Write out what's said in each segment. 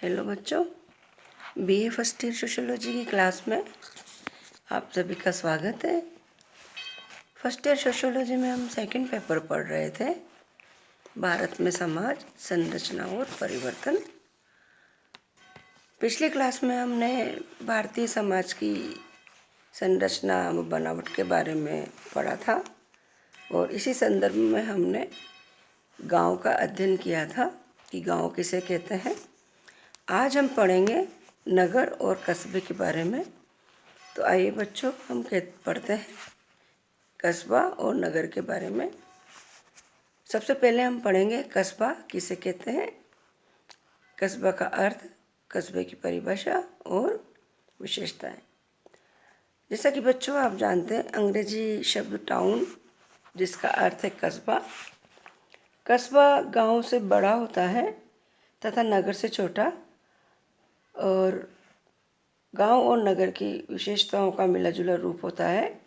Hello बच्चों, BA first year sociology की class में आप सभी का स्वागत है। फर्स्ट ईयर सोशियोलॉजी में हम सेकंड पेपर पढ़ रहे थे, भारत में समाज संरचना और परिवर्तन। पिछली क्लास में हमने भारतीय समाज की संरचना व बनावट के बारे में पढ़ा था और इसी संदर्भ में हमने गांव का अध्ययन किया था कि गांव किसे कहते हैं। आज हम पढ़ेंगे नगर और कस्बे के बारे में। तो आइए बच्चों, हम पढ़ते हैं कस्बा और नगर के बारे में। सबसे पहले हम पढ़ेंगे कस्बा किसे कहते हैं, कस्बा का अर्थ, कस्बे की परिभाषा और विशेषताएं। जैसा कि बच्चों आप जानते हैं, अंग्रेजी शब्द टाउन जिसका अर्थ है कस्बा। कस्बा गांव से बड़ा होता है तथा नगर से छोटा और गांव और नगर की विशेषताओं का मिला जुला रूप होता है।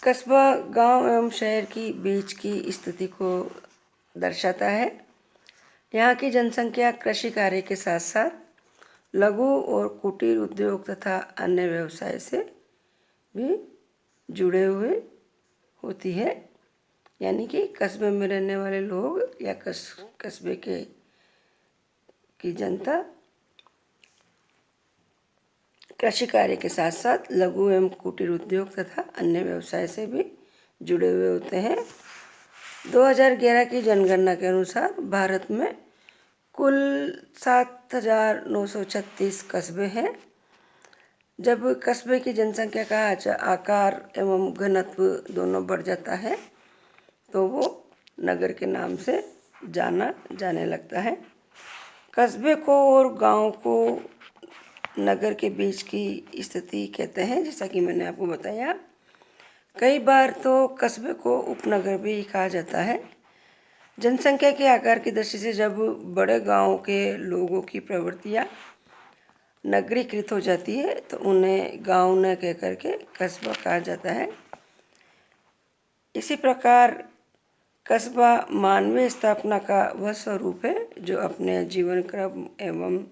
कस्बा गांव एवं शहर की बीच की स्थिति को दर्शाता है। यहाँ की जनसंख्या कृषि कार्य के साथ साथ लघु और कुटीर उद्योग तथा अन्य व्यवसाय से भी जुड़े हुए होती है। यानी कि कस्बे में रहने वाले लोग या कस्बे की जनता कृषि कार्य के साथ साथ लघु एवं कुटीर उद्योग तथा अन्य व्यवसाय से भी जुड़े हुए होते हैं। 2011 की जनगणना के अनुसार भारत में कुल 7,936 कस्बे हैं। जब कस्बे की जनसंख्या का आकार एवं घनत्व दोनों बढ़ जाता है तो वो नगर के नाम से जाना जाने लगता है। कस्बे को और गांव को नगर के बीच की स्थिति कहते हैं। जैसा कि मैंने आपको बताया, कई बार तो कस्बे को उपनगर भी कहा जाता है। जनसंख्या के आकार की दृष्टि से जब बड़े गांव के लोगों की प्रवृत्तियां नगरीकृत हो जाती है तो उन्हें गांव न कह करके कस्बा कहा जाता है। इसी प्रकार कस्बा मानवीय स्थापना का वह स्वरूप है जो अपने जीवन क्रम एवं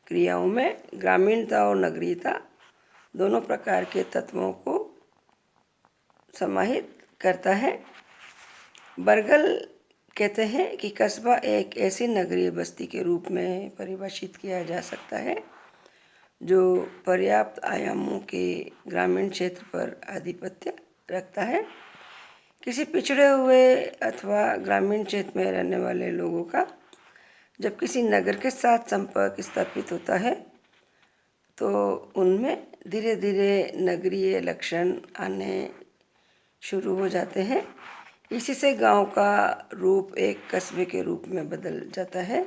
क्रियाओं में ग्रामीणता और नगरीयता दोनों प्रकार के तत्वों को समाहित करता है। बर्गल कहते हैं कि कस्बा एक ऐसी नगरीय बस्ती के रूप में परिभाषित किया जा सकता है जो पर्याप्त आयामों के ग्रामीण क्षेत्र पर आधिपत्य रखता है। किसी पिछड़े हुए अथवा ग्रामीण क्षेत्र में रहने वाले लोगों का जब किसी नगर के साथ संपर्क स्थापित होता है तो उनमें धीरे धीरे नगरीय लक्षण आने शुरू हो जाते हैं। इसी से गांव का रूप एक कस्बे के रूप में बदल जाता है।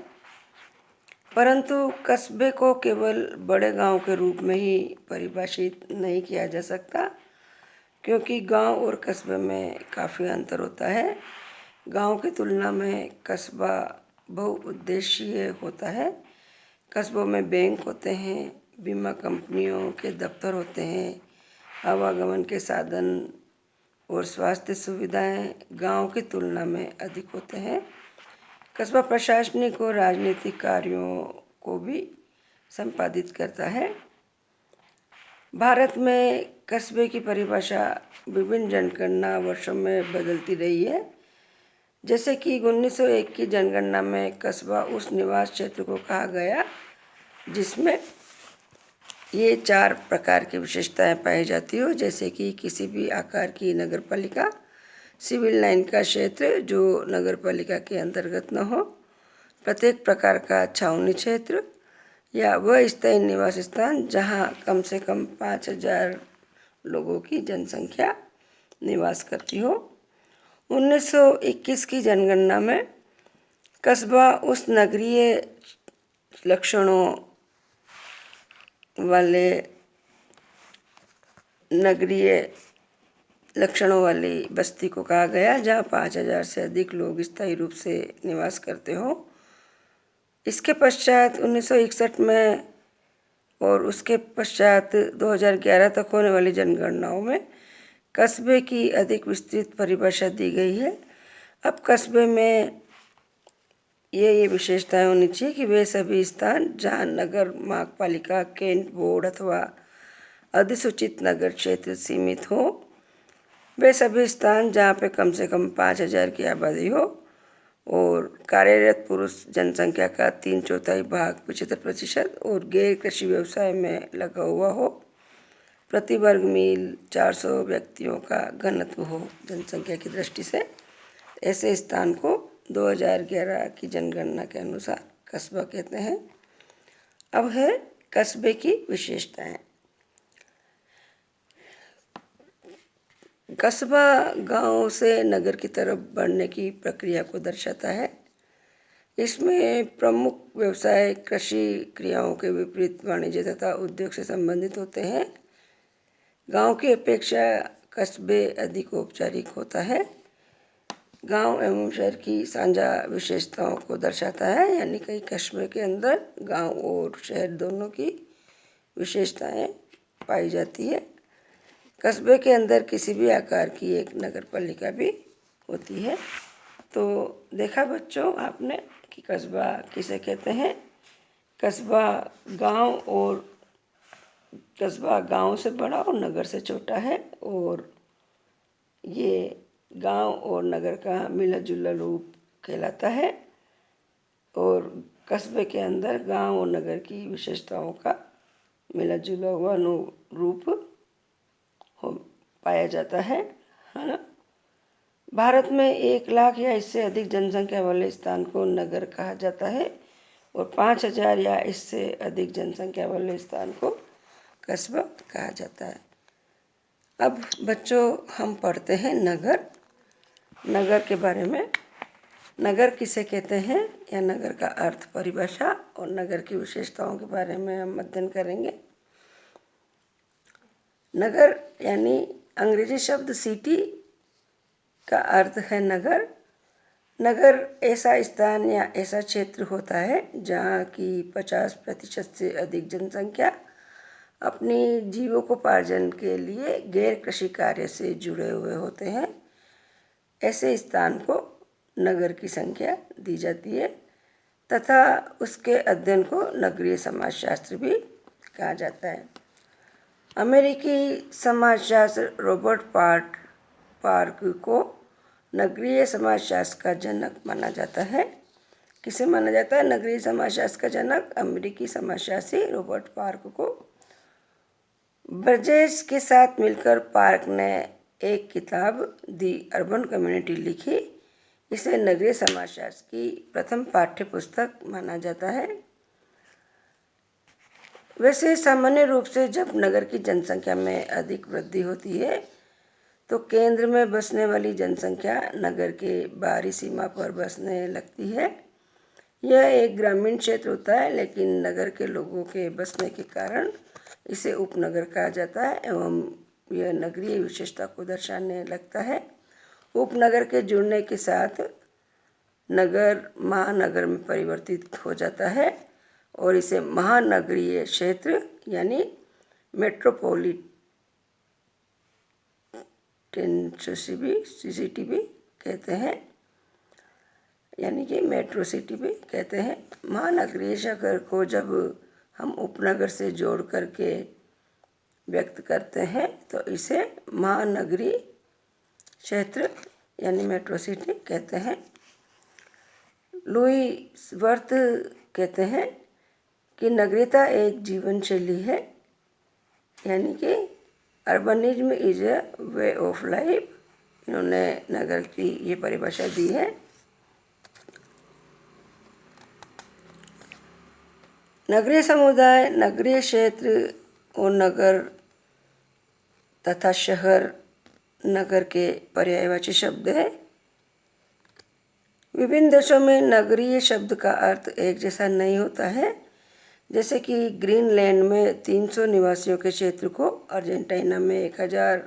परंतु कस्बे को केवल बड़े गांव के रूप में ही परिभाषित नहीं किया जा सकता, क्योंकि गांव और कस्बे में काफ़ी अंतर होता है। गांव की तुलना में कस्बा बहुउद्देशीय होता है। कस्बों में बैंक होते हैं, बीमा कंपनियों के दफ्तर होते हैं, आवागमन के साधन और स्वास्थ्य सुविधाएं गांव की तुलना में अधिक होते हैं। कस्बा प्रशासनिक और राजनीतिक कार्यों को भी संपादित करता है। भारत में कस्बे की परिभाषा विभिन्न जनगणना वर्षों में बदलती रही है। जैसे कि 1901 की जनगणना में कस्बा उस निवास क्षेत्र को कहा गया जिसमें ये 4 प्रकार की विशेषताएं पाई जाती हो, जैसे कि किसी भी आकार की नगरपालिका, सिविल लाइन का क्षेत्र जो नगरपालिका के अंतर्गत न हो, प्रत्येक प्रकार का छावनी क्षेत्र या वह स्थायी निवास स्थान जहां कम से कम 5,000 लोगों की जनसंख्या निवास करती हो। 1921 की जनगणना में कस्बा उस नगरीय लक्षणों वाली बस्ती को कहा गया जहाँ 5,000 से अधिक लोग स्थायी रूप से निवास करते हो। इसके पश्चात 1961 में और उसके पश्चात 2011 तक होने वाली जनगणनाओं में कस्बे की अधिक विस्तृत परिभाषा दी गई है। अब कस्बे में ये विशेषताएं होनी चाहिए कि वे सभी स्थान जहां नगर पालिका, कैंट बोर्ड अथवा अधिसूचित नगर क्षेत्र सीमित हो, वे सभी स्थान जहाँ पे कम से कम 5,000 की आबादी हो और कार्यरत पुरुष जनसंख्या का 3/4 भाग 75% और गैर कृषि व्यवसाय में लगा हुआ हो, प्रति वर्ग मील 400 व्यक्तियों का घनत्व हो जनसंख्या की दृष्टि से। ऐसे स्थान को 2011 की जनगणना के अनुसार कस्बा कहते हैं। अब है कस्बे की विशेषताएं। कस्बा गांव से नगर की तरफ बढ़ने की प्रक्रिया को दर्शाता है। इसमें प्रमुख व्यवसाय कृषि क्रियाओं के विपरीत वाणिज्य तथा उद्योग से संबंधित होते हैं। गांव की अपेक्षा कस्बे अधिक औपचारिक होता है। गांव एवं शहर की साझा विशेषताओं को दर्शाता है, यानी कई कस्बे के अंदर गांव और शहर दोनों की विशेषताएं पाई जाती है। कस्बे के अंदर किसी भी आकार की एक नगर पालिका भी होती है। तो देखा बच्चों आपने कि कस्बा किसे कहते हैं। कस्बा गांव से बड़ा और नगर से छोटा है और ये गांव और नगर का मिला जुला रूप कहलाता है। और कस्बे के अंदर गांव और नगर की विशेषताओं का मिला जुला हुआ रूप पाया जाता है ना। भारत में 1 लाख या इससे अधिक जनसंख्या वाले स्थान को नगर कहा जाता है और 5,000 या इससे अधिक जनसंख्या वाले स्थान को कस्बा कहा जाता है। अब बच्चों हम पढ़ते हैं नगर के बारे में। नगर किसे कहते हैं या नगर का अर्थ, परिभाषा और नगर की विशेषताओं के बारे में हम अध्ययन करेंगे। नगर यानी अंग्रेजी शब्द सिटी का अर्थ है नगर। नगर ऐसा स्थान या ऐसा क्षेत्र होता है जहाँ की 50% से अधिक जनसंख्या अपनी जीविकोपार्जन के लिए गैर कृषि कार्य से जुड़े हुए होते हैं। ऐसे स्थान को नगर की संख्या दी जाती है तथा उसके अध्ययन को नगरीय समाजशास्त्र भी कहा जाता है। अमेरिकी समाजशास्त्र रॉबर्ट पार्क को नगरीय समाजशास्त्र का जनक माना जाता है। किसे माना जाता है नगरीय समाजशास्त्र का जनक? अमेरिकी समाजशास्त्री रॉबर्ट पार्क को। बर्जेस के साथ मिलकर पार्क ने एक किताब दी अर्बन कम्युनिटी लिखी। इसे नगरीय समाजशास्त्र की प्रथम पाठ्य पुस्तक माना जाता है। वैसे सामान्य रूप से जब नगर की जनसंख्या में अधिक वृद्धि होती है तो केंद्र में बसने वाली जनसंख्या नगर के बाहरी सीमा पर बसने लगती है। यह एक ग्रामीण क्षेत्र होता है, लेकिन नगर के लोगों के बसने के कारण इसे उपनगर कहा जाता है एवं यह नगरीय विशेषता को दर्शाने लगता है। उपनगर के जुड़ने के साथ नगर महानगर में परिवर्तित हो जाता है और इसे महानगरीय क्षेत्र यानी मेट्रोपॉलिटन सिटी भी कहते हैं, यानी कि मेट्रो सिटी भी कहते हैं। महानगरीय शहर को जब हम उपनगर से जोड़ करके व्यक्त करते हैं तो इसे महानगरीय क्षेत्र यानी मेट्रो सिटी कहते हैं। लुई वर्थ कहते हैं कि नगरीयता एक जीवन शैली है, यानी कि urbanism is a way of life. इन्होंने नगर की ये परिभाषा दी है। नगरीय समुदाय, नगरीय क्षेत्र और नगर तथा शहर नगर के पर्यायवाची शब्द है। विभिन्न देशों में नगरीय शब्द का अर्थ एक जैसा नहीं होता है। जैसे कि ग्रीनलैंड में 300 निवासियों के क्षेत्र को, अर्जेंटीना में 1000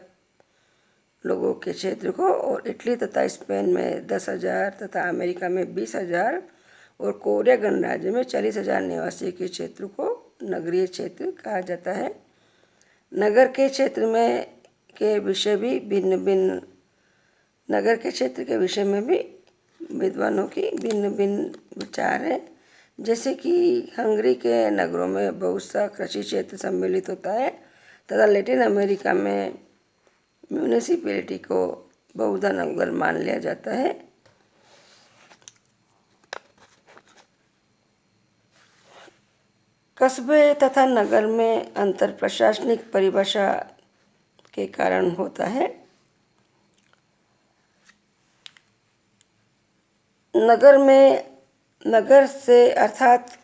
लोगों के क्षेत्र को और इटली तथा स्पेन में 10,000 तथा अमेरिका में 20,000 और कोरिया गणराज्य में 40,000 निवासी के क्षेत्र को नगरीय क्षेत्र कहा जाता है। नगर के क्षेत्र में के विषय भी भिन्न भिन्न नगर के क्षेत्र के विषय में भी विद्वानों की भिन्न भिन्न विचार हैं। जैसे कि हंगरी के नगरों में बहुत सा कृषि क्षेत्र सम्मिलित होता है तथा लैटिन अमेरिका में म्यूनिसिपैलिटी को बहुधा नगर मान लिया जाता है। कस्बे तथा नगर में अंतर प्रशासनिक परिभाषा के कारण होता है। नगर से अर्थात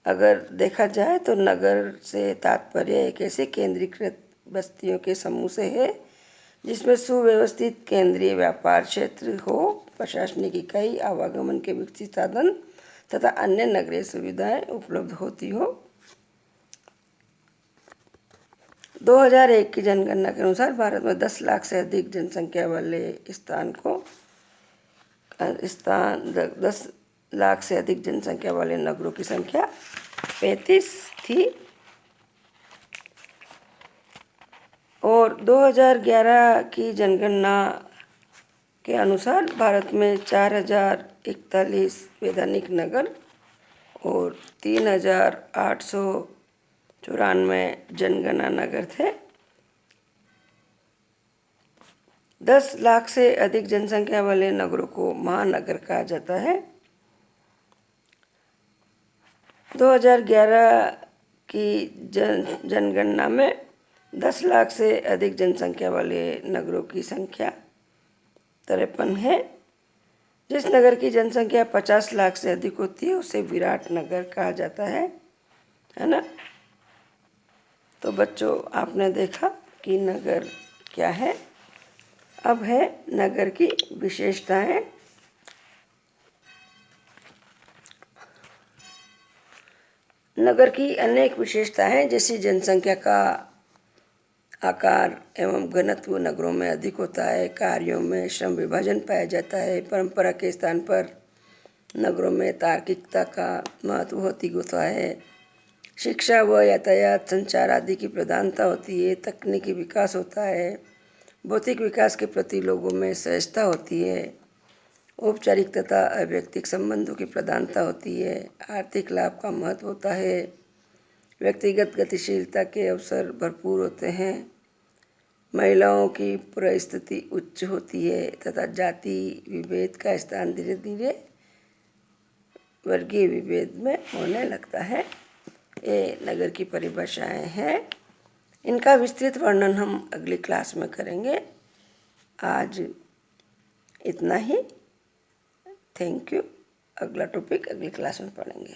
अगर देखा जाए तो नगर से तात्पर्य एक ऐसे केंद्रीकृत बस्तियों के समूह से है जिसमें सुव्यवस्थित केंद्रीय व्यापार क्षेत्र हो, प्रशासनिक इकाई, आवागमन के विकसित साधन तथा अन्य नगरीय सुविधाएं उपलब्ध होती हो। 2001 की जनगणना के अनुसार भारत में 10 लाख से अधिक जनसंख्या वाले 10 लाख से अधिक जनसंख्या वाले नगरों की संख्या 35 थी और 2011 की जनगणना के अनुसार भारत में 4041 वैधानिक नगर और 3894 जनगणना नगर थे। 10 लाख से अधिक जनसंख्या वाले नगरों को महानगर कहा जाता है। 2011 की जनगणना में 10 लाख से अधिक जनसंख्या वाले नगरों की संख्या 53 है। जिस नगर की जनसंख्या 50 लाख से अधिक होती है उसे विराट नगर कहा जाता है ना। तो बच्चों, आपने देखा कि नगर क्या है। अब है नगर की विशेषताएं। नगर की अनेक विशेषताएं जैसे जनसंख्या का आकार एवं घनत्व नगरों में अधिक होता है, कार्यों में श्रम विभाजन पाया जाता है, परंपरा के स्थान पर नगरों में तार्किकता का महत्व अधिक होता है, शिक्षा व यातायात संचार आदि की प्रधानता होती है, तकनीकी विकास होता है, भौतिक विकास के प्रति लोगों में सहजता होती है, औपचारिक तथा अवैयक्तिक संबंधों की प्रधानता होती है, आर्थिक लाभ का महत्व होता है, व्यक्तिगत गतिशीलता के अवसर भरपूर होते हैं, महिलाओं की परिस्थिति उच्च होती है तथा जाति विभेद का स्थान धीरे धीरे वर्गीय विभेद में होने लगता है। ये नगर की परिभाषाएं हैं। इनका विस्तृत वर्णन हम अगली क्लास में करेंगे। आज इतना ही। Thank you. अगला टॉपिक अगली क्लास में पढ़ेंगे।